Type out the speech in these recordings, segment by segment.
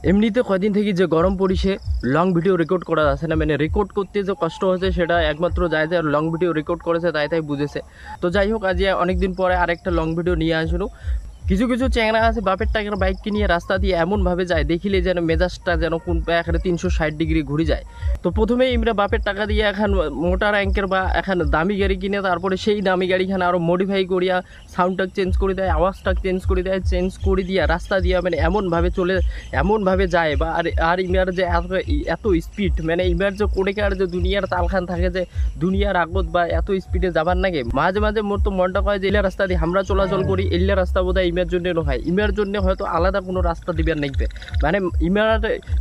এমনিতে কদিন থেকে যে গরম পড়িছে লং ভিডিও রেকর্ড করা যাচ্ছে না, মানে রেকর্ড করতে যে কষ্ট হচ্ছে সেটা একমাত্র যায় যে লং ভিডিও রেকর্ড করেছে তাই বুঝেছে। তো যাই হোক, আজ অনেকদিন পরে আরেকটা লং ভিডিও নিয়ে আসলো। কিছু কিছু চ্যাংরা আছে বাপের টাকার বাইক কিনিয়ে রাস্তা দিয়ে এমনভাবে যায় দেখিলে যেন মেজাজটা যেন কোন এখানে 360 ডিগ্রি ঘুরে যায়। তো প্রথমেই আমরা বাপের টাকা দিয়ে এখন মোটা র্যাঙ্কের বা এখন দামি গাড়ি কিনে তারপরে সেই দামি গাড়িখানে আরও মডিফাই করিয়া সাউন্ডটা চেঞ্জ করে দেয়, আওয়াজটা চেঞ্জ করে দিয়া রাস্তা দিয়া মানে এমনভাবে যায় বা আর ইমার যে এত স্পিড, মানে ইমার যে কোনেকার যে দুনিয়ার তালখান থাকে যে দুনিয়ার আগত বা এত স্পিডে যাবার নাগে মাঝে মাঝে মোর তো মনটা কয় যে এলা রাস্তা দিয়ে আমরা চলাচল করি, এল্লা রাস্তা বোধহয় ইমার জন্য নয়, ইমার জন্য হয়তো আলাদা কোনো রাস্তা দিবার নাকবে। মানে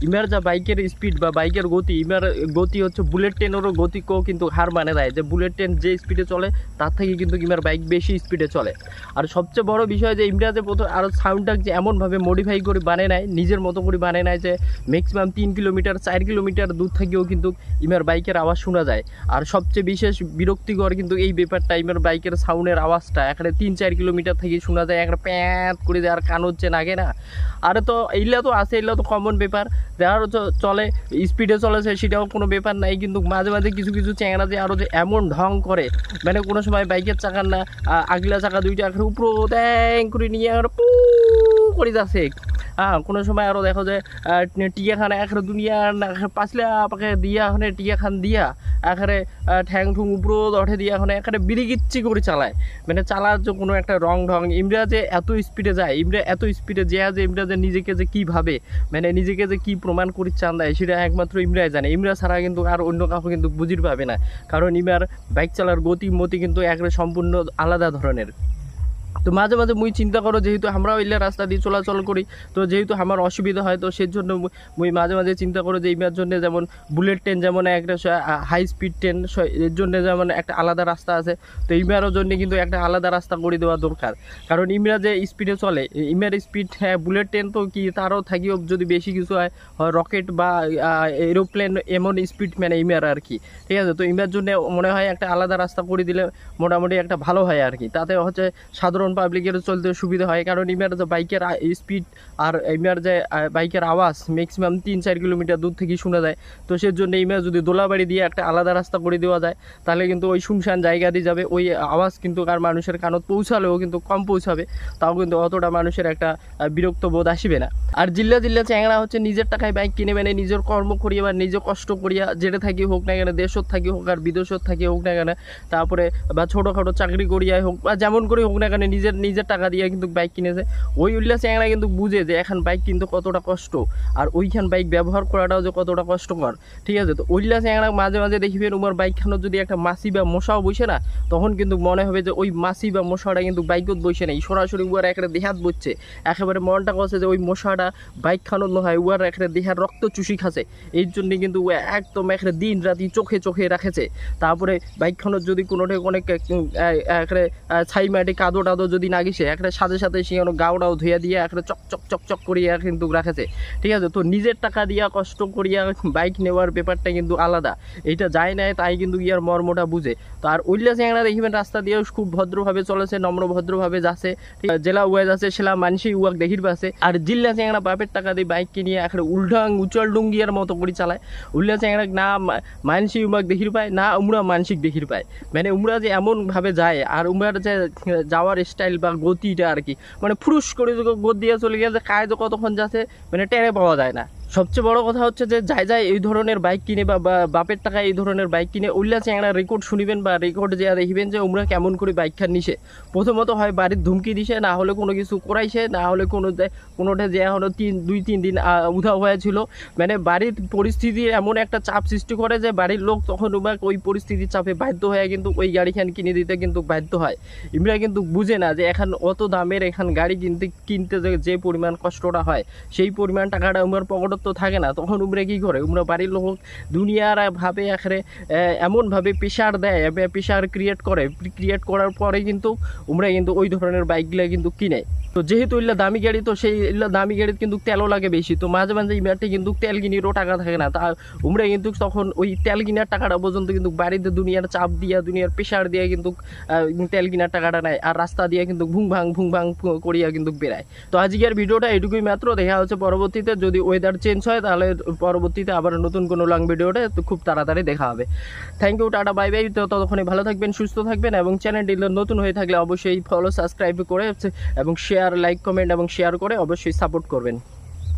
ইমার যা বাইকের স্পিড বা বাইকের গতি, ইমার গতি হচ্ছে বুলেট ট্রেনেরও গতিকেও কিন্তু হার মানে দেয়, যে বুলেট ট্রেন যে স্পিডে চলে তার থেকে কিন্তু ইমার বাইক বেশি স্পিডে চলে। আর সবচেয়ে বড় বিষয় যে ইমরা যে প্রথম আরও সাউন্ডটা যে এমনভাবে মডিফাই করে বানিয়ে নেয়, নিজের মতো করে বানিয়ে নেয় যে ম্যাক্সিমাম 3 কিলোমিটার 4 কিলোমিটার দূর থেকেও কিন্তু ইমার বাইকের আওয়াজ শোনা যায়। আর সবচেয়ে বিশেষ বিরক্তিকর কিন্তু এই ব্যাপারটা, ইমার বাইকের সাউন্ডের আওয়াজটা এখানে 3-4 কিলোমিটার থেকে শোনা যায়, একটা প্যাঁত করে দেয় আর কান হচ্ছে নাগে না। আর তো এইগুলা তো আছে, এগুলো তো কমন ব্যাপার, যার চলে স্পিডে চলেছে সেটাও কোনো ব্যাপার নাই। কিন্তু মাঝে মাঝে কিছু কিছু চ্যাংরা যে আরও যে এমন ঢং করে, মানে কোনো সময় বাইকের চাকার না আগলা চাকা দুইটা এখানে উপর ট্যাং করে নিয়ে আর পু করে যাচ্ছে। কোনো সময় আরও দেখো যে টিয়াখানা এখানে দুনিয়া পাঁচলা পাখে দিয়া এখানে টিয়াখান দিয়া এখানে ঠ্যাং ঠুং উপরও দঠে দিয়া এখানে বিড়িগিচ্ছি করে চালায়, মানে চালার যে কোনো একটা রং ঢং। ইমরা যে এত স্পিডে যায়, ইমরা এত স্পিডে যায় যে ইমরা যে নিজেকে যে কী ভাবে, মানে নিজেকে যে কী প্রমাণ করি চান দেয় সেটা একমাত্র ইমরাই জানে। ইমরা ছাড়া কিন্তু আর অন্য কাউকে কিন্তু বুঝির পাবে না, কারণ ইমার বাইক চালার গতি কিন্তু একবারে সম্পূর্ণ আলাদা ধরনের। তো মাঝে মাঝে মুই চিন্তা করো, যেহেতু আমরাও এলে রাস্তা দিয়ে চলাচল করি, তো যেহেতু আমার অসুবিধা হয়, তো সেই জন্য মুই মাঝে মাঝে চিন্তা করো যে ইমার জন্য যেমন বুলেট ট্রেন যেমন একটা হাই স্পিড ট্রেন, এর জন্য যেমন একটা আলাদা রাস্তা আছে, তো ইমারও জন্য কিন্তু একটা আলাদা রাস্তা করে দেওয়া দরকার। কারণ ইমরা যে স্পিডে চলে, ইমার স্পিড, হ্যাঁ বুলেট ট্রেন তো কি তারও থাকিও যদি বেশি কিছু হয় রকেট বা এরোপ্লেন এমন স্পিড মানে ইমার আর কি, ঠিক আছে। তো ইমার জন্য মনে হয় একটা আলাদা রাস্তা করে দিলে মোটামুটি একটা ভালো হয় আর কি, তাতে হচ্ছে সাধারণ পাবলিকের চলতে সুবিধা হয়। কারণ ইমার যে বাইকের স্পিড আর ইমার যে বাইকের আওয়াজ ম্যাক্সিমাম 3-4 কিলোমিটার দূর থেকে শোনা যায়। তো সেই জন্য ইমার যদি দোলাবাড়ি দিয়ে একটা আলাদা রাস্তা করে দেওয়া যায় তাহলে কিন্তু ওই শুনশান জায়গা দিয়ে যাবে, ওই আওয়াজ কিন্তু আর মানুষের কানত পৌঁছালেও কিন্তু কম পৌঁছাবে, তাও কিন্তু অতটা মানুষের একটা বিরক্ত বোধ আসবে না। আর জিল্লা চ্যাংরা হচ্ছে নিজের টাকায় বাইক কিনে, মানে নিজের কর্ম করিয়া বা নিজে কষ্ট করিয়া যেটা থাকি হোক না কেন, দেশত থাকি হোক আর বিদেশত থাকি হোক না কেন, তারপরে বা ছোটোখাটো চাকরি করিয়াই হোক বা যেমন করে হোক না কেন নিজের টাকা দিয়ে কিন্তু বাইক কিনেছে। ওই উল্লা চ্যাংরা কিন্তু বুঝে যে এখন বাইক কিন্তু কতটা কষ্ট, আর ওইখান বাইক ব্যবহার করাটাও যে কতটা কষ্টকর, ঠিক আছে। তো ওইলা চ্যাংরা মাঝে মাঝে দেখবেন উমার বাইকখানো যদি একটা মাছি বা মশাও বসে না, তখন কিন্তু মনে হবে যে ওই মাছি বা মশাটা কিন্তু বাইকত বসে নেই, সরাসরি উয়ার একটা দেহাত বসছে, একেবারে মনটা করছে যে ওই মশাটা বাইকখানো নয়, উয়ার একটা দেহার রক্ত চুষি খাচ্ছে। এই জন্য কিন্তু একদম একটা দিন রাতি চোখে রাখেছে। তারপরে বাইকখানোর যদি কোনোটা অনেক একটা ছাই মাটি কাদো টাদো যদি না গেছে একটা সাথে সে গাওটাও ধুয়ে দিয়ে একটা চক করিয়া কিন্তু রাখেছে, ঠিক আছে। তো নিজের টাকা দিয়া কষ্ট করিয়া বাইক নেওয়ার ব্যাপারটা কিন্তু আলাদা, এইটা যায় না তাই কিন্তু ইয়ার মর্মটা বুঝে। তো আর ওইলা চ্যাংরা দেখবেন রাস্তা দিয়েও খুব ভদ্রভাবে চলেছে, ভদ্রভাবে যাচ্ছে, জেলা ওয়াজ আছে সেলা মানুষই উয়াক দেখির পাচ্ছে। আর জিল্লা চ্যাংরা বাপের টাকা দিয়ে বাইক কিনিয়ে একটা উচল ডুঙ্গিয়ার মতো করে চালায়। উল্লা চ্যাংরা না মানসি উমাক দেখির পায় না উমরা মানসিক দেখির পায়, মানে উমরা যে এমনভাবে যায় আর উমরার যে যাওয়ার স্টাইল বা গতিটা আর কি, মানে ফুরুস করে গদ দিয়ে চলে গেছে, কায় তো কতক্ষণ যাচ্ছে মানে টেরে পাওয়া যায় না। সবচেয়ে বড় কথা হচ্ছে যে যায় এই ধরনের বাইক কিনে বা বাপের টাকায় এই ধরনের বাইক কিনে উল্লা চ্যাংরা রেকর্ড শুনিবেন বা রেকর্ড যে দেখবেন যে উমরা কেমন করে বাইক খান নিছে। প্রথমত হয় বাড়ির ধুমকি দিছে, না হলে কোনো কিছু করাইছে, না হলে কোনোটা যে হলো 2-3 দিন উধাও হয়েছিল, মানে বাড়ির পরিস্থিতি এমন একটা চাপ সৃষ্টি করে যে বাড়ির লোক তখন ওই পরিস্থিতির চাপে বাধ্য হয়ে কিন্তু ওই গাড়িখান কিনে দিতে কিন্তু বাধ্য হয়। ইমরা কিন্তু বুঝে না যে এখন অত দামের গাড়ি কিনতে যে পরিমাণ কষ্টটা হয় সেই পরিমাণ টাকাটা উমার পকেটত তো থাকে না, তখন উমরা কী করে, উমরা বাড়ির লোক দুনিয়ার ভাবে এখানে এমনভাবে প্রেশার দেয়, প্রেশার ক্রিয়েট করার পরে কিন্তু উমরা কিন্তু ওই ধরনের বাইকগুলো কিন্তু কিনে। তো যেহেতু এগুলো দামি গাড়ি, তো সেই এগুলো দামি গাড়িতে কিন্তু তেলও লাগে বেশি, তো মাঝে মাঝে ইমার্টে কিন্তু তেল কিনিরও টাকা থাকে না, তা উমরা কিন্তু তখন ওই তেল কেনার টাকাটা পর্যন্ত কিন্তু বাড়িতে দুনিয়ার চাপ দিয়া, দুনিয়ার প্রেশার দিয়ে কিন্তু তেল কেনার টাকাটা নেয়, আর রাস্তা দিয়ে কিন্তু ভুং ভাং করিয়া কিন্তু বেড়ায়। তো আজকের ভিডিওটা এটুকুই মাত্র, দেখা হচ্ছে পরবর্তীতে। যদি ওয়েদার চেঞ্জ হয় তাহলে পরবর্তীতে আবার নতুন কোনো লং ভিডিওটা খুব তাড়াতাড়ি দেখা হবে। Thank you, tata, bye bye. তো ততক্ষণে ভালো থাকবেন, সুস্থ থাকবেন, এবং চ্যানেলটি নতুন হয়ে থাকলে অবশ্যই ফলো সাবস্ক্রাইব করে এবং শেয়ার, লাইক, কমেন্ট এবং শেয়ার করে অবশ্যই সাপোর্ট করবেন।